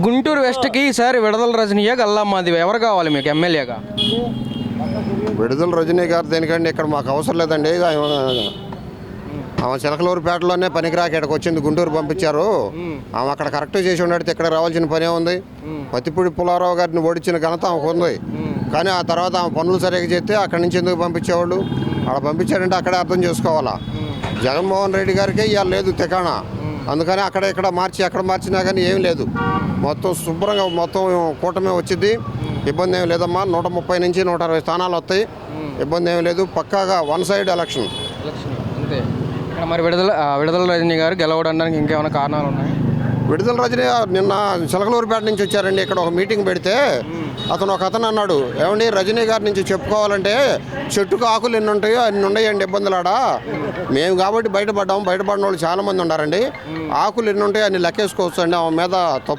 గుంటూరు వెస్ట్కి ఈసారి విడదల రజనీయా గల్లా మాదివా ఎవరు కావాలి మీకు ఎమ్మెల్యేగా? విడుదల రజనీ గారు దేనికండి, ఇక్కడ మాకు అవసరం లేదండి. ఆమె చిలకలూరుపేటలోనే పనికిరాక ఇక్కడికి వచ్చింది, గుంటూరు పంపించారు. ఆమె అక్కడ కరెక్ట్ చేసి ఉండడితే ఇక్కడ రావాల్సిన పనే ఉంది. పత్తిపూడి పుల్లారావు గారిని ఓడించిన ఘనత ఆమెకు ఉంది. కానీ ఆ తర్వాత ఆమె పనులు సరిగ్గా చేస్తే అక్కడి నుంచి ఎందుకు పంపించేవాళ్ళు? అక్కడ పంపించారంటే అక్కడే అర్థం చేసుకోవాలా. జగన్మోహన్ రెడ్డి గారికి ఇవాళ లేదు తికాణ, అందుకని అక్కడ ఇక్కడ మార్చి ఎక్కడ మార్చినా కానీ ఏం లేదు. మొత్తం శుభ్రంగా మొత్తం కూటమి వచ్చింది, ఇబ్బంది ఏమి లేదమ్మా. 130 నుంచి 160 స్థానాలు వస్తాయి, ఇబ్బంది ఏమి లేదు. పక్కాగా వన్ సైడ్ ఎలక్షన్. అంతే. ఇక్కడ మరి విడుదల రజనీ గారు గెలవడానికి ఇంకేమైనా కారణాలు ఉన్నాయి? విడుదల రజనీ నిన్న చిలకలూరుపేట నుంచి వచ్చారండి. ఇక్కడ ఒక మీటింగ్ పెడితే ఒక అతను అన్నాడు, ఏమండి రజనీ గారి నుంచి చెప్పుకోవాలంటే చెట్టుకు ఆకులు ఎన్ని ఉంటాయో అన్ని ఉన్నాయండి ఇబ్బందులాడా. మేము కాబట్టి బయటపడ్డాము, బయటపడిన వాళ్ళు చాలామంది ఉన్నారండి. ఆకులు ఎన్ని ఉంటాయో అన్ని లెక్కేసుకోవచ్చు అండి. ఆమె మీద తప్పు